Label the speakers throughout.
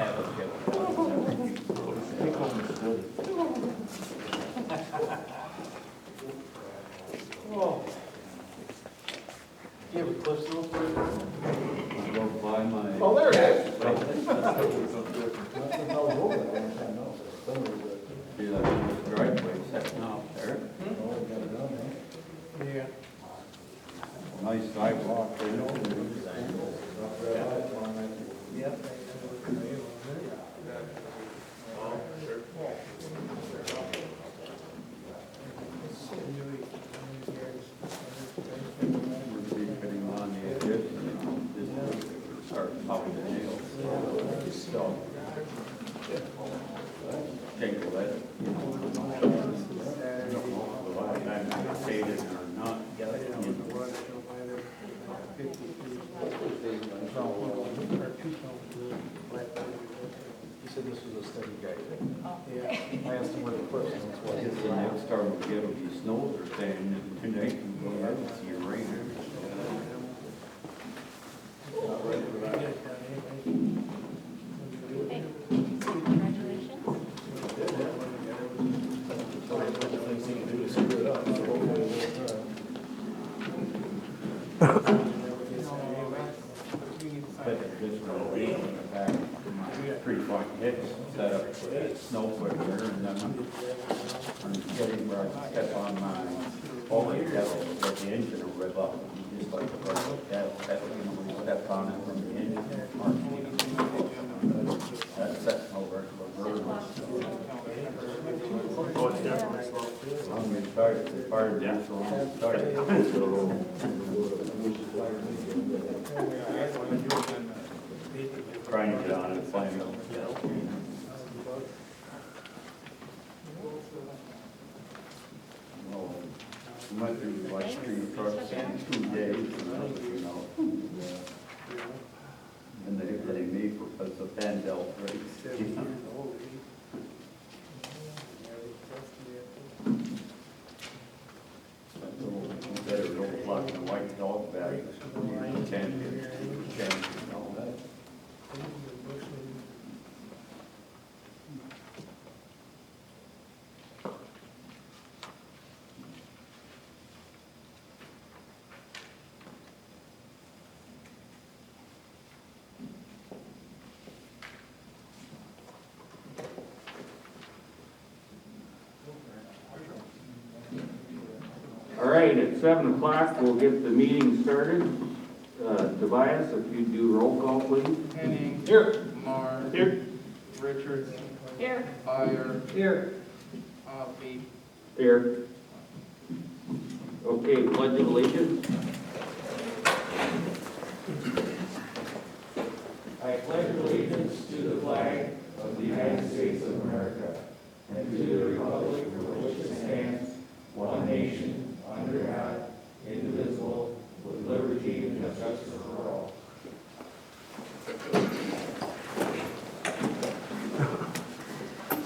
Speaker 1: Oh. Do you have a cliff note for it? Oh, there it is.
Speaker 2: See that driveway setting out there?
Speaker 1: Yeah.
Speaker 2: Nice sidewalk there.
Speaker 1: Yep.
Speaker 2: We're putting on the addition, just start popping the nails. So, take a let it. I don't know if I'm faded or not.
Speaker 1: You said this was a steady guy.
Speaker 3: Yeah.
Speaker 1: I asked him where the cliff notes
Speaker 2: I guess the next time we get will be snows or saying tonight and go out and see your rain.
Speaker 3: Congratulations.
Speaker 2: But this road in the back, pretty fun hits, set up for that snow quicker, and then I'm getting where I can step on my forward pedal, let the engine will rev up. Just like the first pedal, you know, when you step on it from the engine, that's setting over the reverse. I'm retired, the fire diesel, I'm retired. Trying to get on it, find out. Well, we went through like 3 trucks in 2 days, you know. And they me for, because the fan belt race. Better little black and white dog bag, champion, and all that.
Speaker 4: All right, at 7 o'clock, we'll get the meeting started. Tobias, if you do roll call, please.
Speaker 5: Henning.
Speaker 1: Here.
Speaker 5: Marr.
Speaker 4: Here.
Speaker 5: Richards.
Speaker 3: Here.
Speaker 5: Iyer.
Speaker 1: Here.
Speaker 5: Hoppy.
Speaker 4: Here. Okay, pledge of allegiance. I pledge allegiance to the flag of the United States of America and to the republic for which it stands, one nation, under God, indivisible, with liberty and justice for all.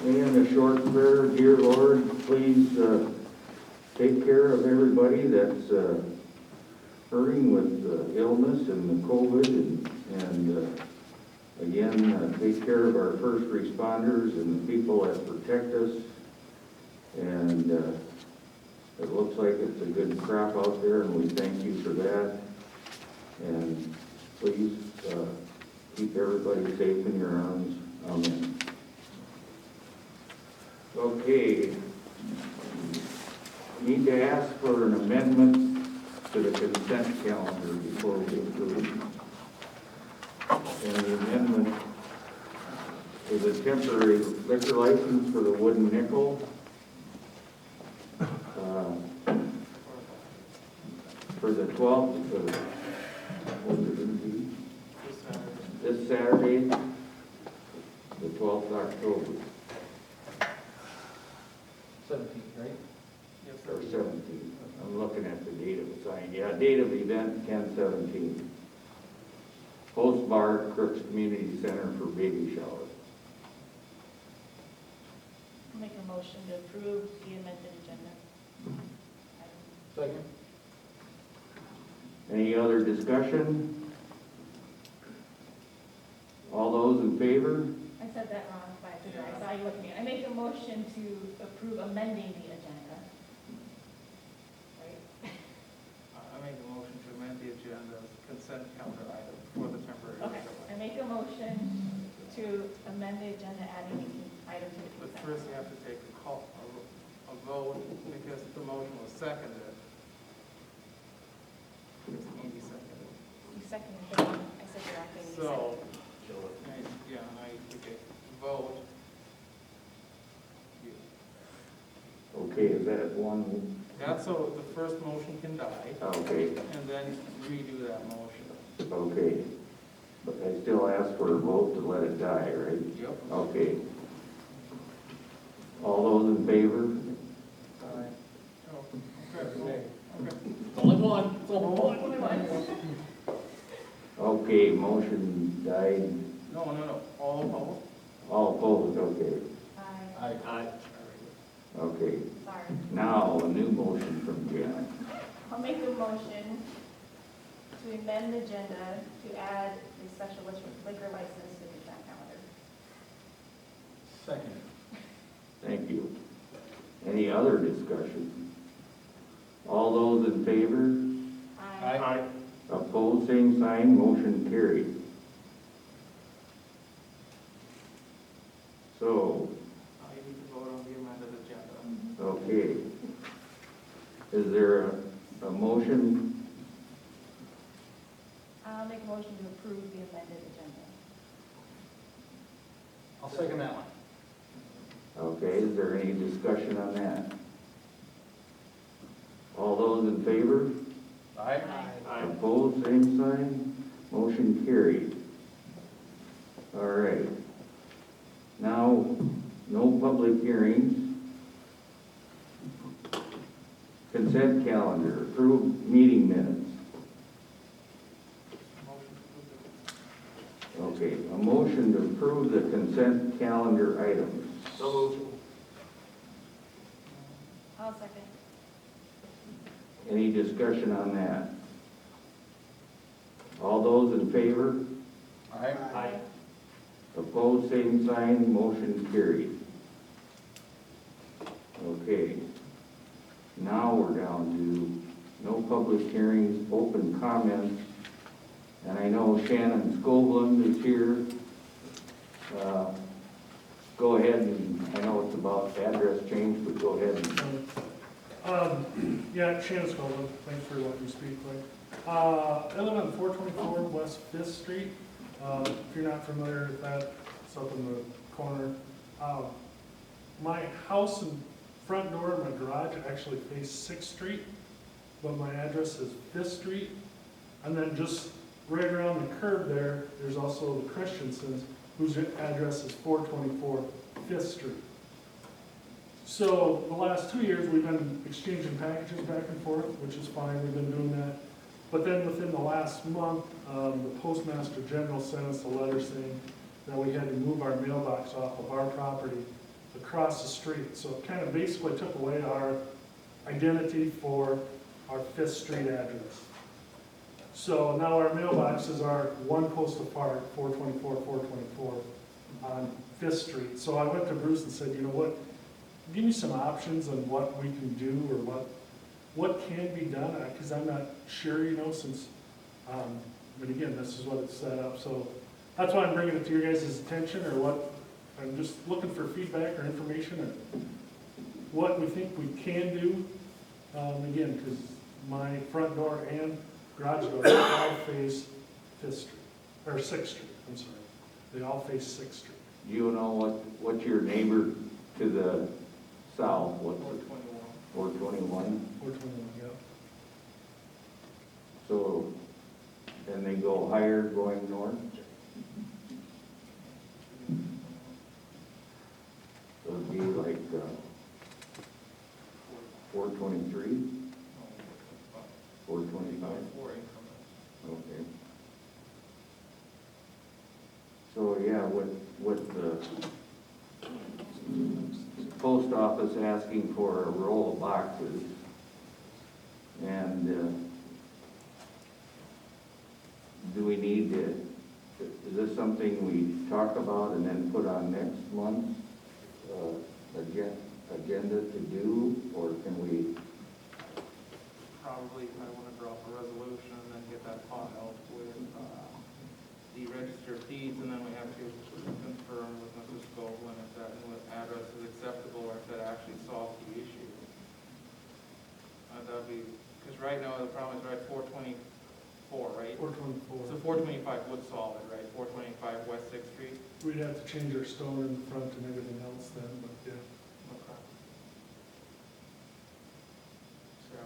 Speaker 4: And a short prayer. Dear Lord, please take care of everybody that's hurting with illness and the COVID, and again, take care of our first responders and the people that protect us. And it looks like it's a good crop out there, and we thank you for that. And please keep everybody safe in your arms. Amen. Okay. Need to ask for an amendment to the consent calendar before we approve. And the amendment is a temporary liquor license for the Wooden Nickel. For the 12th, what is it gonna be? This Saturday, the 12th of October,
Speaker 1: 17th, right?
Speaker 5: Yes,
Speaker 4: or
Speaker 5: sir.
Speaker 4: 17th. I'm looking at the date of the sign. Yeah, date of event, 10/17. Host bar, Crooks Community Center for baby shower.
Speaker 3: I'll make a motion to approve the amended agenda.
Speaker 1: Second.
Speaker 4: Any other discussion? All those in favor?
Speaker 3: said that wrong, but I saw you looking at it. I make a motion to approve amending the agenda. Right?
Speaker 5: I make a motion to amend the agenda consent calendar item for the temporary.
Speaker 3: Okay, I make a motion to amend the agenda, adding the item to the
Speaker 5: But
Speaker 3: consent.
Speaker 5: first you have to take a vote because the motion was seconded. Because Andy seconded.
Speaker 3: You seconded, but I said you're acting. You
Speaker 5: So,
Speaker 3: seconded.
Speaker 5: yeah, I take a vote. You.
Speaker 4: Okay, is that one?
Speaker 5: That's so the first motion can die,
Speaker 4: Okay,
Speaker 5: and then redo that motion.
Speaker 4: okay. But I still ask for a vote to let it die, right?
Speaker 5: Yep.
Speaker 4: Okay. All those in favor?
Speaker 5: Okay.
Speaker 1: Only one, it's only one.
Speaker 3: Only one.
Speaker 4: Okay, motion died.
Speaker 5: No, all opposed?
Speaker 4: All opposed, okay.
Speaker 3: Aye.
Speaker 4: Okay.
Speaker 3: Sorry.
Speaker 4: Now, a new motion from Janet.
Speaker 3: I'll make a motion to amend the agenda to add a special liquor license to the consent calendar.
Speaker 1: Second.
Speaker 4: Thank you. Any other discussion? All those in favor?
Speaker 3: Aye.
Speaker 4: Opposed, same sign, motion carried. So,
Speaker 5: Now you need to vote on the amended agenda.
Speaker 4: okay. Is there a motion?
Speaker 3: I'll make a motion to approve the amended agenda.
Speaker 1: I'll second that one.
Speaker 4: Okay, is there any discussion on that? All those in favor?
Speaker 1: Aye.
Speaker 4: Opposed, same sign, motion carried. All right. Now, no public hearings. Consent calendar, approved meeting minutes.
Speaker 5: Motion to approve.
Speaker 4: Okay, a motion to approve the consent calendar items.
Speaker 3: I'll second.
Speaker 4: Any discussion on that? All those in favor?
Speaker 1: Aye.
Speaker 4: Opposed, same sign, motion carried. Okay. Now we're down to no public hearings, open comments. And I know Shannon Scoblin is here. Go ahead and, I know it's about address change, but go ahead and,
Speaker 6: Yeah, Shannon Scollin, thanks for letting me speak, Clay. I live on 424 West 5th Street. If you're not familiar with that, it's up in the corner. My house and front door and my garage actually face 6th Street, but my address is 5th Street. And then just right around the curb there, there's also the Christiansons, whose address is 424 5th Street. So the last 2 years, we've been exchanging packages back and forth, which is fine, we've been doing that. But then within the last month, the Postmaster General sent us a letter saying that we had to move our mailbox off of our property across the street. So it kind of basically took away our identity for our 5th Street address. So now our mailboxes are one post apart, 424, 424, on 5th Street. So I went to Bruce and said, you know what, give me some options on what we can do or what can be done, because I'm not sure, you know, since, but again, this is what it's set up. So that's why I'm bringing it to your guys' attention, or what, I'm just looking for feedback or information or what we think we can do. Again, because my front door and garage door all face 5th Street, or 6th Street, I'm sorry. They all face 6th Street.
Speaker 4: do you know what's your neighbor to the south? What's it?
Speaker 5: 421.
Speaker 4: 421?
Speaker 6: 421, yeah.
Speaker 4: So, then they go higher going north? So it'd be like 423, 425?
Speaker 5: 4 increments.
Speaker 4: Okay. So, yeah, what the post office asking for a roll of boxes, and do we need to is this something we talk about and then put on next month's, agenda to do, or can we?
Speaker 5: Probably, I want to draw up a resolution and then get that filed with the register of deeds, and then we have to confirm with Mrs. Goldwyn if that new address is acceptable or if that actually solves the issue. That'd be, because right now the problem is right 424, right?
Speaker 6: 424.
Speaker 5: So 425 would solve it, right? 425 West 6th Street?
Speaker 6: We'd have to change our stone in the front and everything else then, but yeah.
Speaker 5: Okay. So,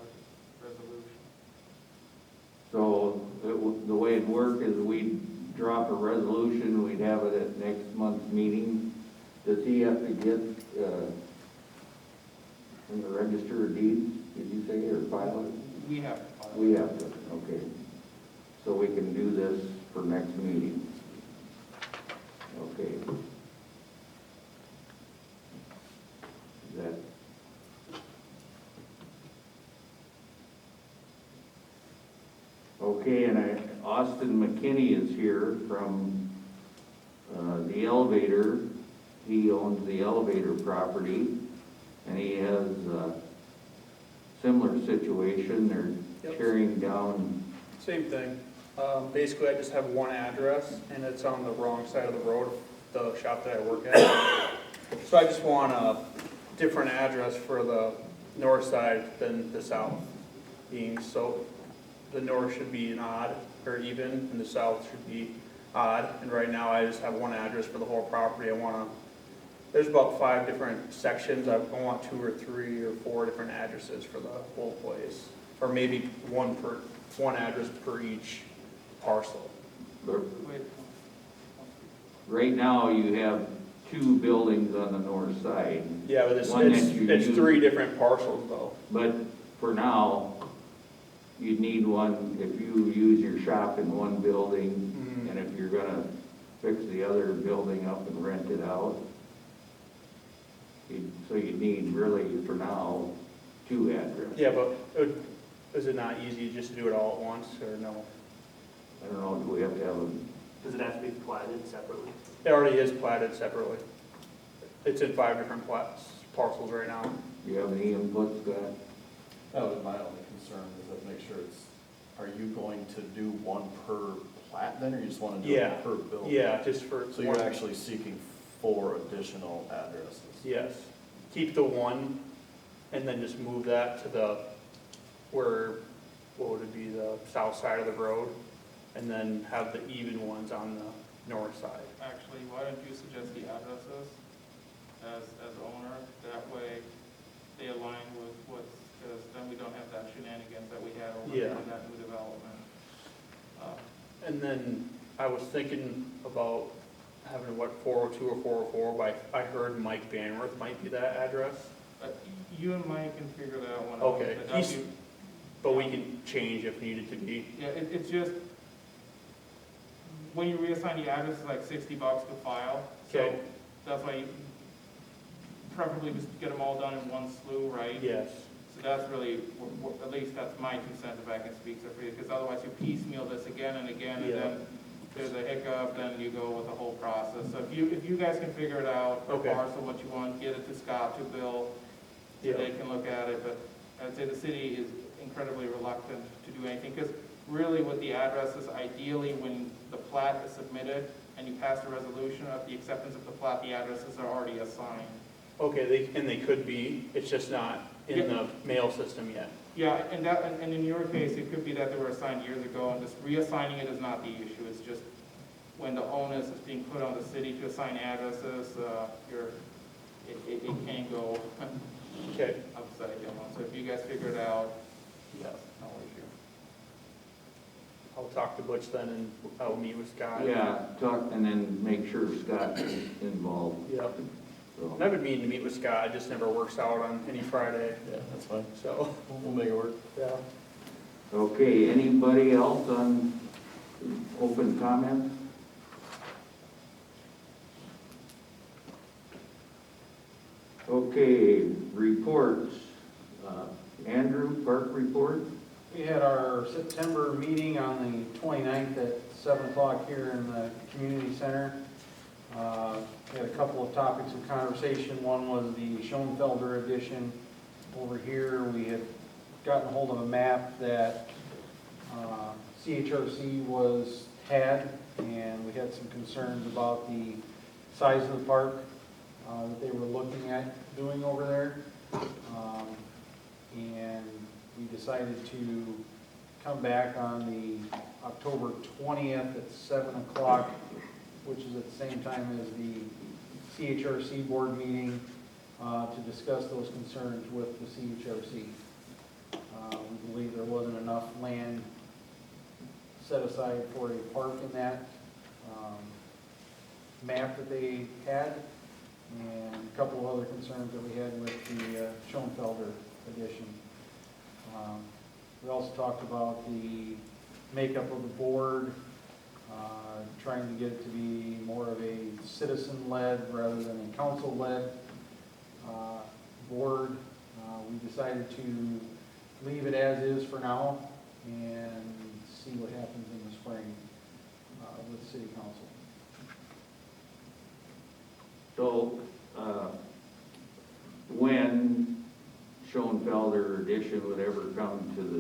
Speaker 5: resolution.
Speaker 4: So the way it'd work is we'd drop a resolution, we'd have it at next month's meeting. Does he have to get, in the register of deeds, did you say, or file it?
Speaker 5: We have to file.
Speaker 4: We have to, okay. So we can do this for next meeting. Okay. Is that? Okay, and Austin McKinney is here from the elevator. He owns the elevator property, and he has a similar situation. They're
Speaker 7: Yep.
Speaker 4: tearing down.
Speaker 7: Same thing. Basically, I just have one address, and it's on the wrong side of the road, the shop that I work at. So I just want a different address for the north side than the south, being so the north should be an odd or even, and the south should be odd. And right now, I just have one address for the whole property. There's about 5 different sections. I want 2 or 3 or 4 different addresses for the whole place, or maybe one address per each parcel.
Speaker 4: But
Speaker 5: Wait.
Speaker 4: right now, you have 2 buildings on the north side.
Speaker 7: Yeah, but it's
Speaker 4: One that you use.
Speaker 7: 3 different parcels though.
Speaker 4: But for now, you'd need one, if you use your shop in one building,
Speaker 7: Mhm.
Speaker 4: and if you're gonna fix the other building up and rent it out, so you need really, for now, 2 addresses.
Speaker 7: Yeah, but is it not easy just to do it all at once, or no?
Speaker 4: I don't know, do we have to have a,
Speaker 8: Does it have to be platted separately?
Speaker 7: It already is platted separately. It's in 5 different parcels right now.
Speaker 4: do you have any input, Scott?
Speaker 1: That was my only concern, is that make sure it's, are you going to do one per plat then, or you just want to do
Speaker 7: Yeah.
Speaker 1: it per building?
Speaker 7: Yeah, just for.
Speaker 1: So you're actually seeking 4 additional addresses?
Speaker 7: Yes. Keep the one, and then just move that to what would it be, the south side of the road, and then have the even ones on the north side.
Speaker 5: Actually, why don't you suggest the addresses as owner? That way, they align with what's, because then we don't have that shenanigans that we had over
Speaker 7: Yeah.
Speaker 5: in that new development.
Speaker 7: And then I was thinking about having, 402 or 404, but I heard Mike Banworth might be that address.
Speaker 5: You and Mike can figure that one out.
Speaker 7: Okay,
Speaker 5: The W-
Speaker 7: but we can change if needed to be.
Speaker 5: Yeah, it's just, when you reassign the address, it's like $60 to file. So
Speaker 7: Okay.
Speaker 5: that's why you preferably just get them all done in one slew, right?
Speaker 7: Yes.
Speaker 5: So that's really, at least that's my 2 cents if I can speak so for you, because otherwise you piecemeal this again and again, and
Speaker 7: Yeah.
Speaker 5: then there's a hiccup, then you go with the whole process. So if you guys can figure it out, or
Speaker 7: Okay.
Speaker 5: parcel what you want, get it to Scott, to Bill, so
Speaker 7: Yeah.
Speaker 5: they can look at it, but I'd say the city is incredibly reluctant to do anything, because really with the addresses, ideally when the plat is submitted and you pass the resolution of the acceptance of the plat, the addresses are already assigned.
Speaker 7: Okay, they could be, it's just not in the mail system yet.
Speaker 5: Yeah, and in your case, it could be that they were assigned years ago, and just reassigning it is not the issue. It's just when the onus is being put on the city to assign addresses, it can go
Speaker 7: Okay.
Speaker 5: upside down. So if you guys figure it out, yes, no issue.
Speaker 7: I'll talk to Butch then, and I'll meet with Scott.
Speaker 4: Yeah, talk, and then make sure Scott's involved,
Speaker 7: Yep.
Speaker 4: so.
Speaker 7: And I've been meaning to meet with Scott, it just never works out on any Friday,
Speaker 1: Yeah, that's fine.
Speaker 7: so,
Speaker 1: We'll make it work.
Speaker 7: yeah.
Speaker 4: Okay, anybody else on open comments? Okay, reports. Andrew, park report?
Speaker 2: We had our September meeting on the 29th at 7 o'clock here in the community center. We had a couple of topics of conversation. One was the Schoenfelder edition. Over here, we had gotten hold of a map that CHRC had, and we had some concerns about the size of the park that they were looking at doing over there. And we decided to come back on the October 20th at 7 o'clock, which is at the same time as the CHRC board meeting, to discuss those concerns with the CHRC. We believe there wasn't enough land set aside for a park in that map that they had, and a couple of other concerns that we had with the Schoenfelder edition. We also talked about the makeup of the board, trying to get it to be more of a citizen-led rather than a council-led board. We decided to leave it as is for now and see what happens in the spring with city council.
Speaker 4: So, when Schoenfelder edition would ever come to the